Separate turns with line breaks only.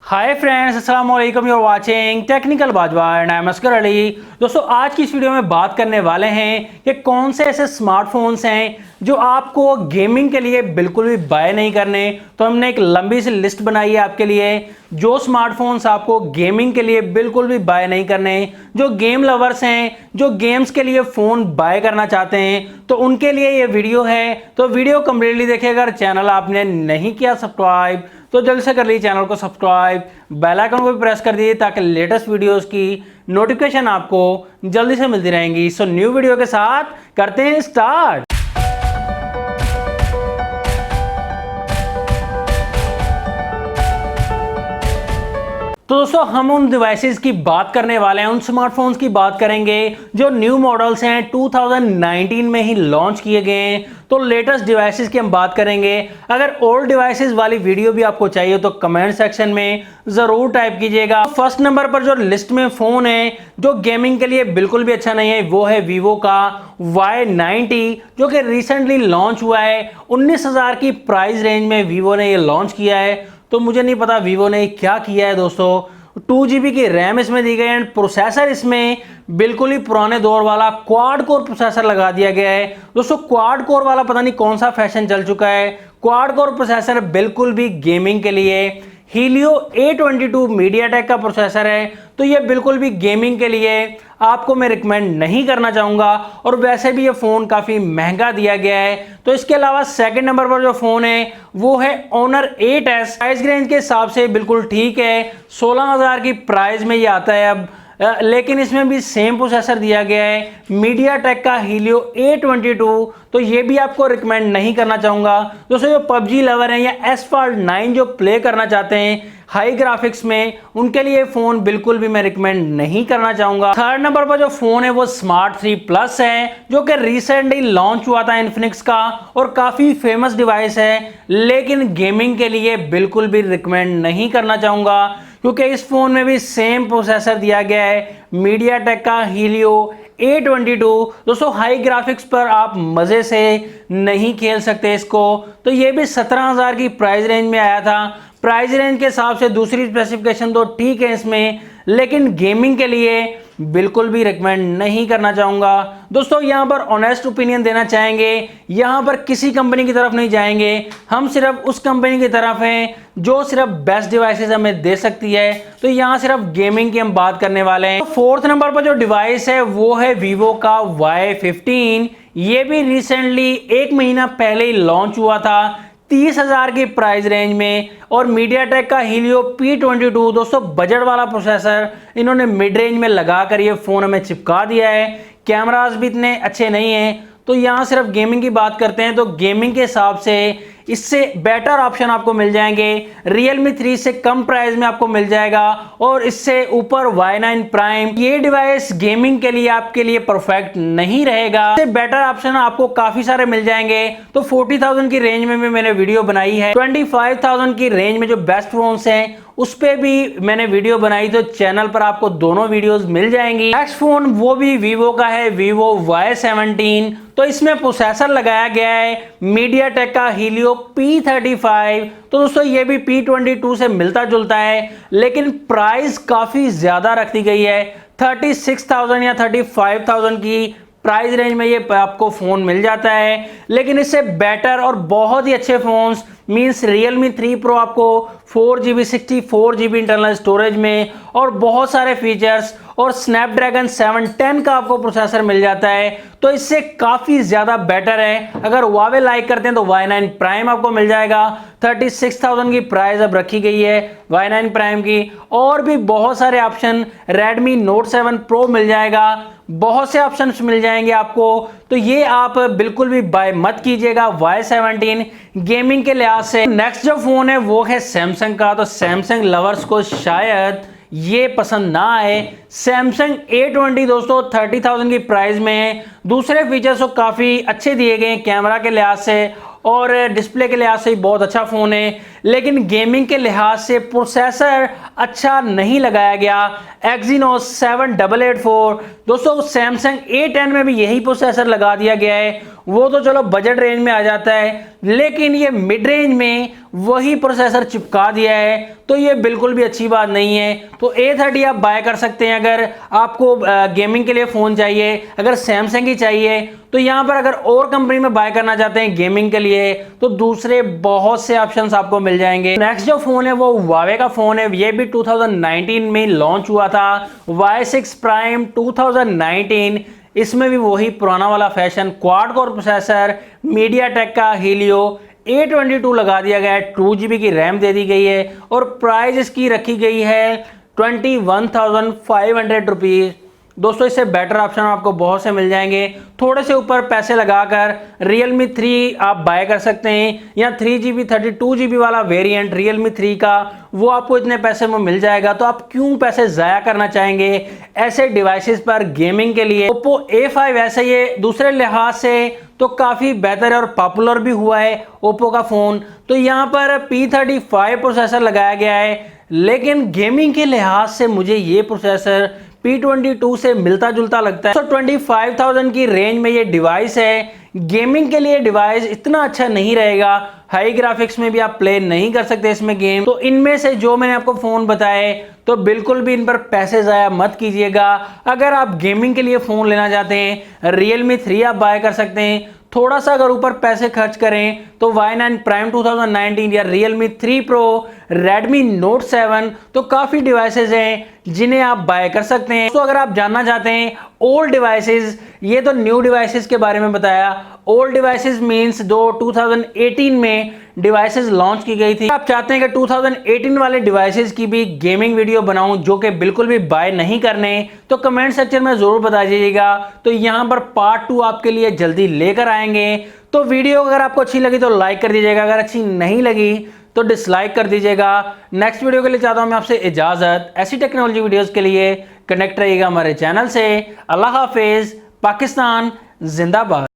हाय friends, अस्सलाम वालेकुम। You are watching technical Bajwa and I am Asgar Ali. दोस्तों, आज की इस वीडियो में बात करने वाले हैं कि कौन से ऐसे स्मार्टफोन्स हैं जो आपको गेमिंग के लिए बिल्कुल भी बाय नहीं करने। तो हमने एक लंबी सी लिस्ट बनाई है आपके लिए, जो स्मार्टफोन्स आपको गेमिंग के लिए बिल्कुल भी बाय नहीं करने। जो गेम लवर्स हैं, जो गेम्स के लिए फ़ोन बाय करना चाहते हैं, तो उनके लिए ये वीडियो है। तो वीडियो कंप्लीटली देखिए। अगर चैनल आपने नहीं किया सब्सक्राइब तो जल्द से कर लीजिए चैनल को सब्सक्राइब, बेल आइकन को भी प्रेस कर दीजिए ताकि लेटेस्ट वीडियोस की नोटिफिकेशन आपको जल्दी से मिलती रहेंगी। सो न्यू वीडियो के साथ करते हैं स्टार्ट। तो दोस्तों, हम उन डिवाइसेस की बात करने वाले हैं, उन स्मार्टफोन्स की बात करेंगे जो न्यू मॉडल्स हैं, 2019 में ही लॉन्च किए गए हैं। तो लेटेस्ट डिवाइसेस की हम बात करेंगे। अगर ओल्ड डिवाइसेस वाली वीडियो भी आपको चाहिए तो कमेंट सेक्शन में जरूर टाइप कीजिएगा। फर्स्ट नंबर पर जो लिस्ट में फोन है जो गेमिंग के लिए बिल्कुल भी अच्छा नहीं है, वो है वीवो का Y90, जो कि रिसेंटली लॉन्च हुआ है। 19,000 की प्राइस रेंज में वीवो ने ये लॉन्च किया है। तो मुझे नहीं पता वीवो ने क्या किया है दोस्तों। 2GB की रैम इसमें दी गई है एंड प्रोसेसर इसमें बिल्कुल ही पुराने दौर वाला क्वाड कोर प्रोसेसर लगा दिया गया है। दोस्तों, क्वाड कोर वाला पता नहीं कौन सा फैशन चल चुका है। क्वाड कोर प्रोसेसर बिल्कुल भी गेमिंग के लिए हीलियो A22 मीडियाटेक का प्रोसेसर है, तो ये बिल्कुल भी गेमिंग के लिए आपको मैं रिकमेंड नहीं करना चाहूँगा। और वैसे भी ये फ़ोन काफ़ी महंगा दिया गया है। तो इसके अलावा सेकंड नंबर पर जो फ़ोन है वो है Honor 8S। प्राइस रेंज के हिसाब से बिल्कुल ठीक है, 16,000 की प्राइस में ये आता है अब। लेकिन इसमें भी सेम प्रोसेसर दिया गया है, मीडियाटेक का हीलियो A22। तो ये भी आपको रिकमेंड नहीं करना चाहूँगा। दोस्तों, जो पबजी लवर हैं या एसफॉल्ट 9 जो प्ले करना चाहते हैं हाई ग्राफिक्स में, उनके लिए फ़ोन बिल्कुल भी मैं रिकमेंड नहीं करना चाहूँगा। थर्ड नंबर पर जो फ़ोन है वो स्मार्ट 3 प्लस है, जो कि रिसेंटली लॉन्च हुआ था इन्फिनिक्स का और काफ़ी फेमस डिवाइस है, लेकिन गेमिंग के लिए बिल्कुल भी रिकमेंड नहीं करना चाहूँगा, क्योंकि इस फ़ोन में भी सेम प्रोसेसर दिया गया है, मीडियाटेक का हीलियो A22। दोस्तों, हाई ग्राफिक्स पर आप मज़े से नहीं खेल सकते इसको। तो ये भी 17,000 की प्राइस रेंज में आया था। प्राइस रेंज के हिसाब से दूसरी स्पेसिफिकेशन तो ठीक है इसमें, लेकिन गेमिंग के लिए बिल्कुल भी रिकमेंड नहीं करना चाहूँगा। दोस्तों, यहाँ पर ऑनेस्ट ओपिनियन देना चाहेंगे, यहाँ पर किसी कंपनी की तरफ नहीं जाएंगे, हम सिर्फ उस कंपनी की तरफ हैं जो सिर्फ बेस्ट डिवाइसेस हमें दे सकती है। तो यहाँ सिर्फ गेमिंग की हम बात करने वाले हैं। फोर्थ नंबर पर जो डिवाइस है वो है वीवो का Y15। ये भी रिसेंटली 1 महीना पहले ही लॉन्च हुआ था, 30,000 की प्राइस रेंज में, और मीडियाटेक का हीलियो P22। दोस्तों, बजट वाला प्रोसेसर इन्होंने मिड रेंज में लगाकर ये फ़ोन हमें चिपका दिया है। कैमरास भी इतने अच्छे नहीं हैं। तो यहाँ सिर्फ गेमिंग की बात करते हैं तो गेमिंग के हिसाब से इससे बेटर ऑप्शन आपको मिल जाएंगे। Realme 3 से कम प्राइस में आपको मिल जाएगा, और इससे ऊपर Y9 प्राइम। ये डिवाइस गेमिंग के लिए आपके लिए परफेक्ट नहीं रहेगा। इससे बेटर ऑप्शन आपको काफी सारे मिल जाएंगे। तो 40,000 की रेंज में भी मैंने वीडियो बनाई है। 25,000 की रेंज में जो बेस्ट फोन्स हैं उस पे भी मैंने वीडियो बनाई, तो चैनल पर आपको दोनों वीडियोस मिल जाएंगी। नेक्स्ट फोन वो भी वीवो का है, वीवो Y17। तो इसमें प्रोसेसर लगाया गया है मीडियाटेक का हीलियो P35। तो दोस्तों, ये भी P22 से मिलता जुलता है, लेकिन प्राइस काफी ज्यादा रख दी गई है। 36,000 या 35,000 की प्राइस रेंज में ये आपको फोन मिल जाता है। लेकिन इससे बेटर और बहुत ही अच्छे फोन्स मींस Realme 3 Pro आपको 4GB 64GB इंटरनल स्टोरेज में और बहुत सारे फीचर्स और स्नैपड्रैगन 710 का आपको प्रोसेसर मिल जाता है। तो इससे काफ़ी ज़्यादा बेटर है। अगर Huawei लाइक करते हैं तो Y9 प्राइम आपको मिल जाएगा। 36,000 की प्राइस अब रखी गई है Y9 प्राइम की। और भी बहुत सारे ऑप्शन, Redmi Note 7 Pro मिल जाएगा, बहुत से ऑप्शंस मिल जाएंगे आपको। तो ये आप बिल्कुल भी बाय मत कीजिएगा Y17 गेमिंग के लिहाज से। नेक्स्ट जो फोन है वो है सैमसंग का। तो सैमसंग लवर्स को शायद ये पसंद ना आए। सैमसंग A20 दोस्तों 30,000 की प्राइस में है। दूसरे फीचर्स तो काफ़ी अच्छे दिए गए हैं, कैमरा के लिहाज से और डिस्प्ले के लिहाज से बहुत अच्छा फ़ोन है, लेकिन गेमिंग के लिहाज से प्रोसेसर अच्छा नहीं लगाया गया। Exynos 7884 दोस्तों, सैमसंग A10 में भी यही प्रोसेसर लगा दिया गया है। वो तो चलो बजट रेंज में आ जाता है, लेकिन ये मिड रेंज में वही प्रोसेसर चिपका दिया है, तो ये बिल्कुल भी अच्छी बात नहीं है। तो A30 आप बाय कर सकते हैं अगर आपको गेमिंग के लिए फ़ोन चाहिए। अगर सैमसंग ही चाहिए तो यहाँ पर अगर और कंपनी में बाय करना चाहते हैं गेमिंग के लिए तो दूसरे बहुत से ऑप्शंस आपको मिल जाएंगे। नेक्स्ट जो फ़ोन है वो Huawei का फ़ोन है, ये भी 2019 में लॉन्च हुआ था, Y6 Prime 2019। इसमें भी वही पुराना वाला fashion, quad core processor, MediaTek का हीलियो A22 लगा दिया गया है, 2GB की रैम दे दी गई है और प्राइस इसकी रखी गई है 21,500 रुपीज़। दोस्तों इससे बेटर ऑप्शन आपको बहुत से मिल जाएंगे। थोड़े से ऊपर पैसे लगाकर Realme 3 आप बाय कर सकते हैं, या 3GB 32GB वाला वेरिएंट Realme 3 का, वो आपको इतने पैसे में मिल जाएगा। तो आप क्यों पैसे ज़ाया करना चाहेंगे ऐसे डिवाइसेस पर गेमिंग के लिए। Oppo A5 ऐसे ये दूसरे लिहाज से तो काफ़ी बेहतर है और पॉपुलर भी हुआ है ओप्पो का फ़ोन। तो यहाँ पर P35 प्रोसेसर लगाया गया है, लेकिन गेमिंग के लिहाज से मुझे ये प्रोसेसर P22 से मिलता जुलता लगता है। तो 25,000 की रेंज में ये डिवाइस है। गेमिंग के लिए डिवाइस इतना अच्छा नहीं रहेगा, हाई ग्राफिक्स में भी आप प्ले नहीं कर सकते इसमें गेम। तो इनमें से जो मैंने आपको फ़ोन बताए तो बिल्कुल भी इन पर पैसे ज़ाया मत कीजिएगा। अगर आप गेमिंग के लिए फ़ोन लेना चाहते हैं Realme 3 आप बाय कर सकते हैं। थोड़ा सा अगर ऊपर पैसे खर्च करें तो Y9 Prime 2019 या Realme 3 Pro, Redmi Note 7, तो काफ़ी डिवाइसेस हैं जिन्हें आप बाय कर सकते हैं। तो अगर आप जानना चाहते हैं ओल्ड डिवाइसेस, ये तो न्यू डिवाइसेस के बारे में बताया। ओल्ड डिवाइसेस मींस जो 2018 में डिवाइसेस लॉन्च की गई थी। आप चाहते हैं कि 2018 वाले डिवाइसेस की भी गेमिंग वीडियो बनाऊं जो कि बिल्कुल भी बाय नहीं करने, तो कमेंट सेक्शन में ज़रूर बता दीजिएगा। तो यहाँ पर पार्ट 2 आपके लिए जल्दी लेकर आएंगे। तो वीडियो अगर आपको अच्छी लगी तो लाइक कर दीजिएगा, अगर अच्छी नहीं लगी तो डिसलाइक कर दीजिएगा। नेक्स्ट वीडियो के लिए चाहता हूँ मैं आपसे इजाज़त। ऐसी टेक्नोलॉजी वीडियोज़ के लिए कनेक्ट रहिएगा हमारे चैनल से। अल्लाह हाफिज़। पाकिस्तान जिंदाबाद।